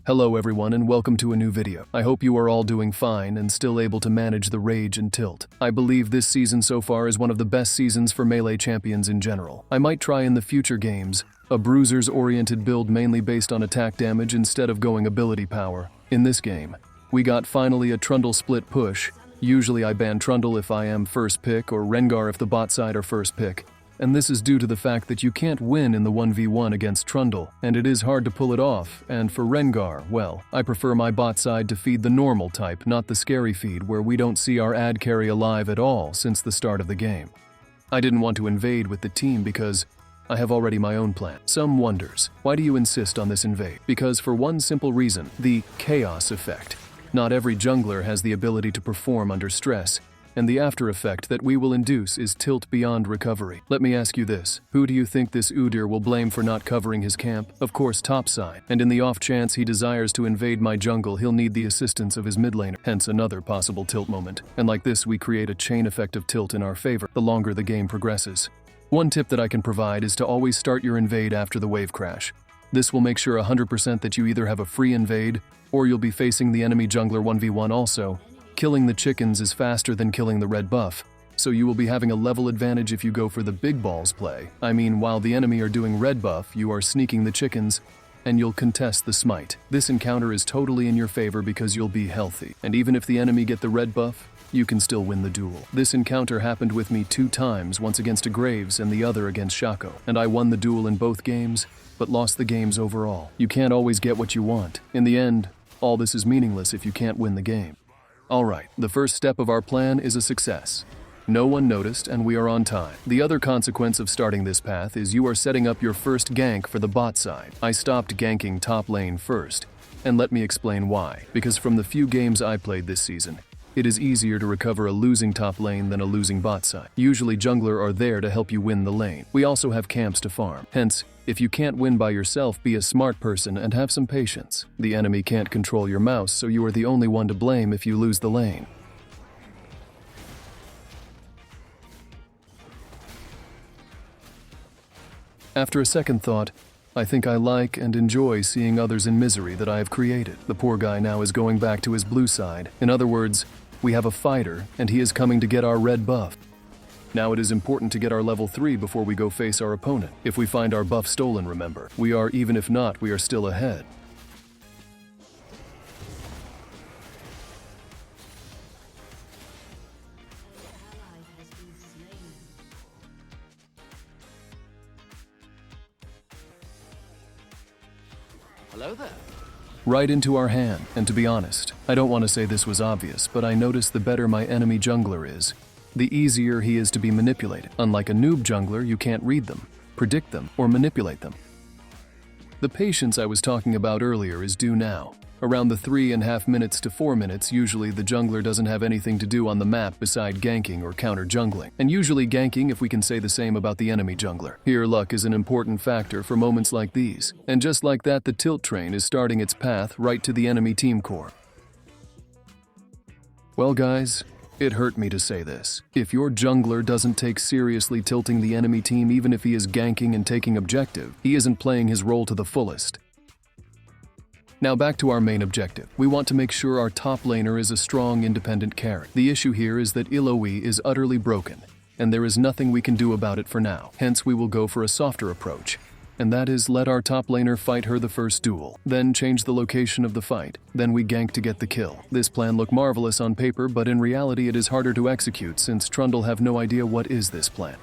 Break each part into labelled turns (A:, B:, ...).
A: Hello everyone and welcome to a new video. I hope you are all doing fine and still able to manage the rage and tilt. I believe this season so far is one of the best seasons for melee champions in general. I might try in the future games a bruisers-oriented build mainly based on attack damage instead of going ability power. In this game, we got finally a Trundle split push. Usually I ban Trundle if I am first pick or Rengar if the bot side are first pick. And this is due to the fact that you can't win in the 1v1 against Trundle, and it is hard to pull it off, and for Rengar, well, I prefer my bot side to feed the normal type, not the scary feed where we don't see our AD carry alive at all since the start of the game. I didn't want to invade with the team because I have already my own plan. Some wonders, why do you insist on this invade? Because for one simple reason, the chaos effect. Not every jungler has the ability to perform under stress, and the after effect that we will induce is tilt beyond recovery. Let me ask you this, who do you think this Udyr will blame for not covering his camp? Of course topside, and in the off chance he desires to invade my jungle, he'll need the assistance of his mid laner, hence another possible tilt moment. And like this we create a chain effect of tilt in our favor, the longer the game progresses. One tip that I can provide is to always start your invade after the wave crash. This will make sure 100% that you either have a free invade, or you'll be facing the enemy jungler 1v1 also. Killing the chickens is faster than killing the red buff, so you will be having a level advantage if you go for the big balls play. I mean, while the enemy are doing red buff, you are sneaking the chickens, and you'll contest the smite. This encounter is totally in your favor because you'll be healthy, and even if the enemy get the red buff, you can still win the duel. This encounter happened with me 2 times, once against a Graves and the other against Shaco, and I won the duel in both games, but lost the games overall. You can't always get what you want. In the end, all this is meaningless if you can't win the game. Alright, the first step of our plan is a success. No one noticed and we are on time. The other consequence of starting this path is you are setting up your first gank for the bot side. I stopped ganking top lane first, and let me explain why. Because from the few games I played this season, it is easier to recover a losing top lane than a losing bot side. Usually jungler are there to help you win the lane. We also have camps to farm. Hence, if you can't win by yourself, be a smart person and have some patience. The enemy can't control your mouse, so you are the only one to blame if you lose the lane. After a second thought, I think I like and enjoy seeing others in misery that I have created. The poor guy now is going back to his blue side. In other words, we have a fighter, and he is coming to get our red buff. Now it is important to get our level 3 before we go face our opponent. If we find our buff stolen, remember, we are, even if not, we are still ahead.
B: Hello there.
A: Right into our hand, and to be honest, I don't want to say this was obvious, but I noticed the better my enemy jungler is, the easier he is to be manipulated. Unlike a noob jungler, you can't read them, predict them, or manipulate them. The patience I was talking about earlier is due now. Around the 3.5 minutes to 4 minutes, usually the jungler doesn't have anything to do on the map beside ganking or counter jungling. And usually ganking if we can say the same about the enemy jungler. Here luck is an important factor for moments like these. And just like that, the tilt train is starting its path right to the enemy team core. Well guys, it hurt me to say this. If your jungler doesn't take seriously tilting the enemy team even if he is ganking and taking objective, he isn't playing his role to the fullest. Now back to our main objective. We want to make sure our top laner is a strong, independent carry. The issue here is that Illaoi is utterly broken, and there is nothing we can do about it for now. Hence we will go for a softer approach, and that is let our top laner fight her the first duel, then change the location of the fight, then we gank to get the kill. This plan looked marvelous on paper, but in reality it is harder to execute since Trundle have no idea what is this plan.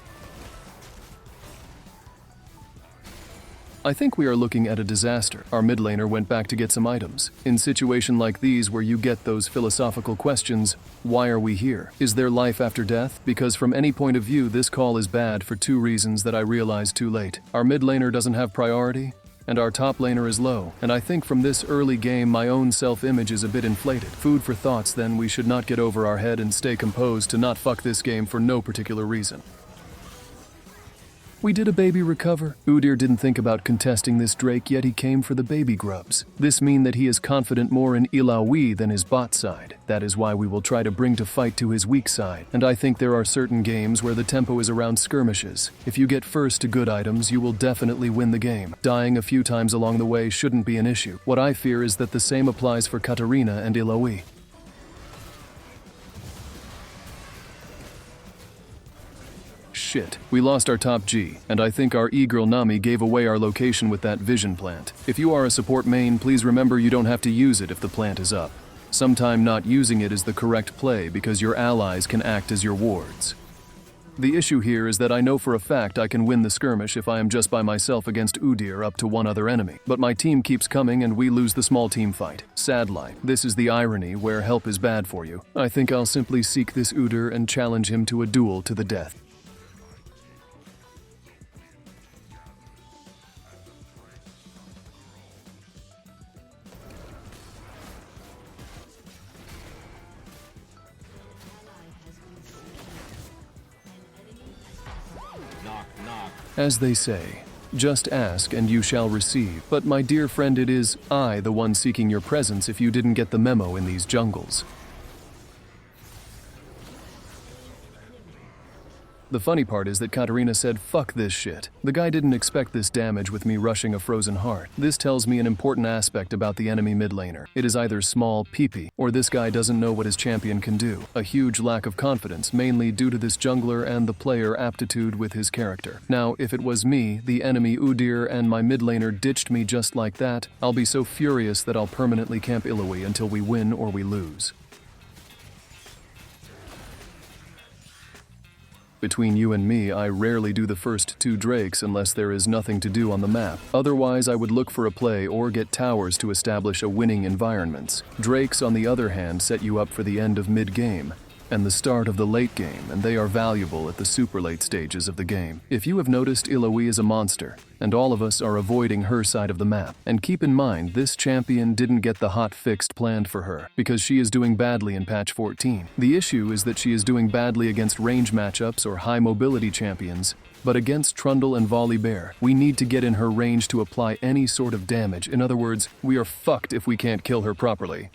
A: I think we are looking at a disaster. Our mid laner went back to get some items. In situation like these where you get those philosophical questions, why are we here? Is there life after death? Because from any point of view, this call is bad for 2 reasons that I realized too late. Our mid laner doesn't have priority, and our top laner is low. And I think from this early game, my own self-image is a bit inflated. Food for thoughts then, we should not get over our head and stay composed to not fuck this game for no particular reason. We did a baby recover. Udyr didn't think about contesting this Drake, yet he came for the baby grubs. This mean that he is confident more in Illaoi than his bot side. That is why we will try to bring to fight to his weak side. And I think there are certain games where the tempo is around skirmishes. If you get first to good items, you will definitely win the game. Dying a few times along the way shouldn't be an issue. What I fear is that the same applies for Katarina and Illaoi. Shit, we lost our top G, and I think our e-girl Nami gave away our location with that vision plant. If you are a support main, please remember you don't have to use it if the plant is up. Sometime not using it is the correct play because your allies can act as your wards. The issue here is that I know for a fact I can win the skirmish if I am just by myself against Udyr up to one other enemy. But my team keeps coming and we lose the small team fight. Sad line. This is the irony where help is bad for you. I think I'll simply seek this Udyr and challenge him to a duel to the death. As they say, just ask and you shall receive. But my dear friend, it is I the one seeking your presence if you didn't get the memo in these jungles. The funny part is that Katarina said, "Fuck this shit." The guy didn't expect this damage with me rushing a frozen heart. This tells me an important aspect about the enemy mid laner. It is either small PP, or this guy doesn't know what his champion can do. A huge lack of confidence, mainly due to this jungler and the player aptitude with his character. Now, if it was me, the enemy Udyr, and my mid laner ditched me just like that, I'll be so furious that I'll permanently camp Illaoi until we win or we lose. Between you and me, I rarely do the first two drakes unless there is nothing to do on the map. Otherwise, I would look for a play or get towers to establish a winning environments. Drakes, on the other hand, set you up for the end of mid-game and the start of the late game, and they are valuable at the super late stages of the game. If you have noticed, Illaoi is a monster, and all of us are avoiding her side of the map. And keep in mind, this champion didn't get the hot fixed planned for her, because she is doing badly in patch 14. The issue is that she is doing badly against range matchups or high mobility champions, but against Trundle and Volibear, we need to get in her range to apply any sort of damage. In other words, we are fucked if we can't kill her properly.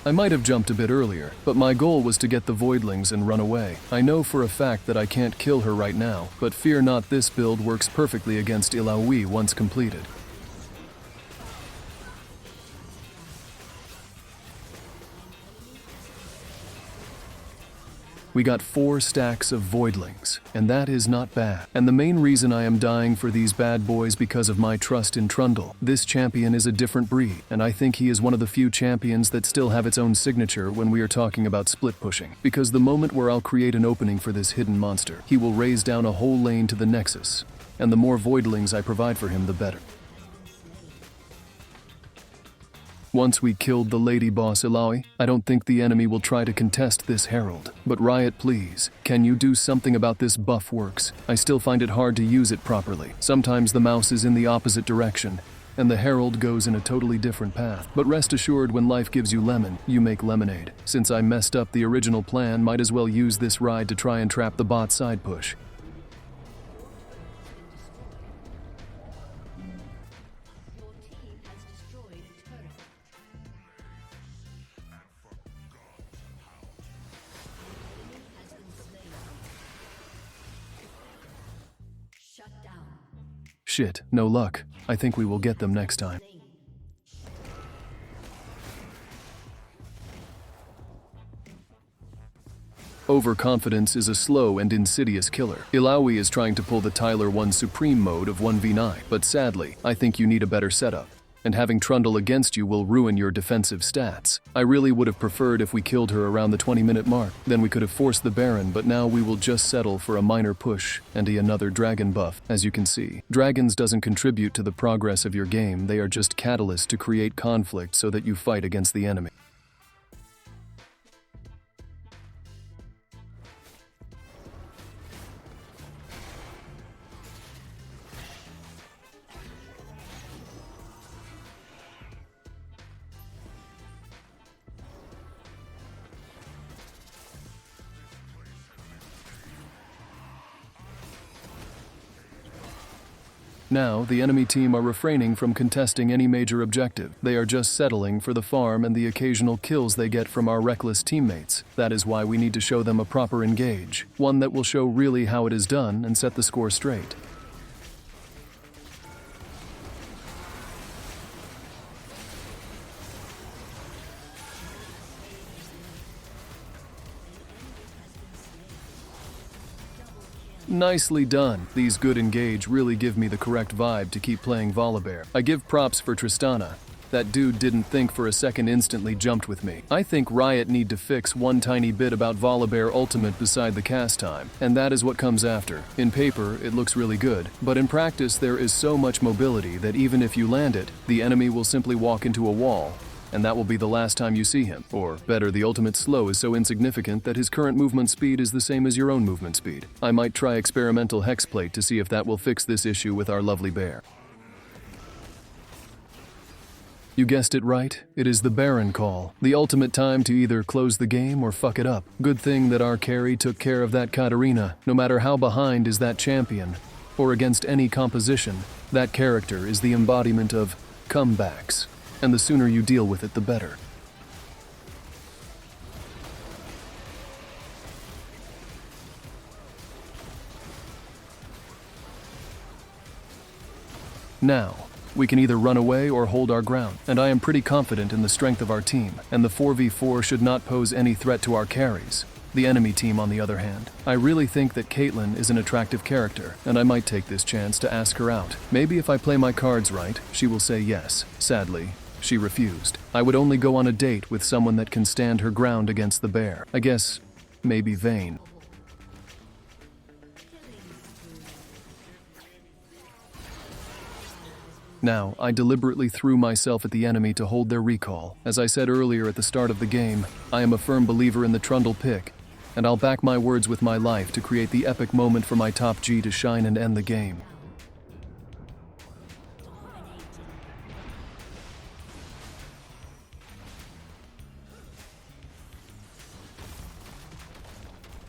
A: I might have jumped a bit earlier, but my goal was to get the Voidlings and run away. I know for a fact that I can't kill her right now, but fear not, this build works perfectly against Illaoi once completed. We got 4 stacks of Voidlings, and that is not bad. And the main reason I am dying for these bad boys because of my trust in Trundle. This champion is a different breed, and I think he is one of the few champions that still have its own signature when we are talking about split pushing. Because the moment where I'll create an opening for this hidden monster, he will raise down a whole lane to the Nexus, and the more Voidlings I provide for him, the better. Once we killed the lady boss Illaoi, I don't think the enemy will try to contest this Herald. But Riot, please, can you do something about this buff works? I still find it hard to use it properly. Sometimes the mouse is in the opposite direction, and the Herald goes in a totally different path. But rest assured, when life gives you lemon, you make lemonade. Since I messed up the original plan, might as well use this ride to try and trap the bot side push. Shit, no luck. I think we will get them next time. Overconfidence is a slow and insidious killer. Illaoi is trying to pull the Tyler 1 Supreme mode of 1v9, but sadly, I think you need a better setup. And having Trundle against you will ruin your defensive stats. I really would have preferred if we killed her around the 20-minute mark. Then we could have forced the Baron, but now we will just settle for a minor push and another dragon buff. As you can see, dragons doesn't contribute to the progress of your game, they are just catalysts to create conflict so that you fight against the enemy. Now, the enemy team are refraining from contesting any major objective. They are just settling for the farm and the occasional kills they get from our reckless teammates. That is why we need to show them a proper engage, one that will show really how it is done and set the score straight. Nicely done. These good engage really give me the correct vibe to keep playing Volibear. I give props for Tristana. That dude didn't think for a second, instantly jumped with me. I think Riot need to fix one tiny bit about Volibear ultimate beside the cast time, and that is what comes after. In paper, it looks really good, but in practice there is so much mobility that even if you land it, the enemy will simply walk into a wall, and that will be the last time you see him. Or better, the ultimate slow is so insignificant that his current movement speed is the same as your own movement speed. I might try experimental hexplate to see if that will fix this issue with our lovely bear. You guessed it right, it is the Baron call. The ultimate time to either close the game or fuck it up. Good thing that our carry took care of that Katarina. No matter how behind is that champion, or against any composition, that character is the embodiment of comebacks. And the sooner you deal with it, the better. Now, we can either run away or hold our ground, and I am pretty confident in the strength of our team, and the 4v4 should not pose any threat to our carries. The enemy team, on the other hand, I really think that Caitlyn is an attractive character, and I might take this chance to ask her out. Maybe if I play my cards right, she will say yes. Sadly, she refused. I would only go on a date with someone that can stand her ground against the bear. I guess, maybe Vayne. Now, I deliberately threw myself at the enemy to hold their recall. As I said earlier at the start of the game, I am a firm believer in the Trundle pick, and I'll back my words with my life to create the epic moment for my top G to shine and end the game.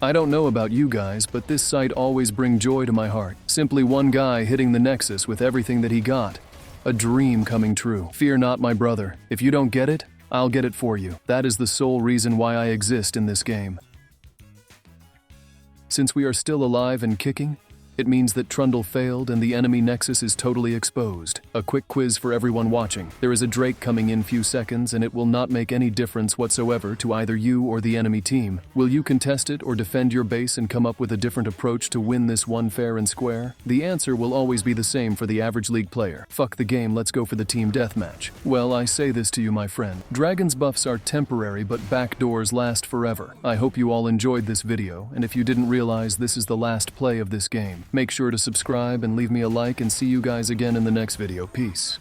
A: I don't know about you guys, but this sight always brings joy to my heart. Simply one guy hitting the Nexus with everything that he got. A dream coming true. Fear not, my brother. If you don't get it, I'll get it for you. That is the sole reason why I exist in this game. Since we are still alive and kicking, it means that Trundle failed and the enemy Nexus is totally exposed. A quick quiz for everyone watching. There is a Drake coming in few seconds and it will not make any difference whatsoever to either you or the enemy team. Will you contest it or defend your base and come up with a different approach to win this one fair and square? The answer will always be the same for the average league player. Fuck the game, let's go for the team deathmatch. Well, I say this to you, my friend. Dragon's buffs are temporary, but backdoors last forever. I hope you all enjoyed this video, and if you didn't realize this is the last play of this game, make sure to subscribe and leave me a like, and see you guys again in the next video. Peace.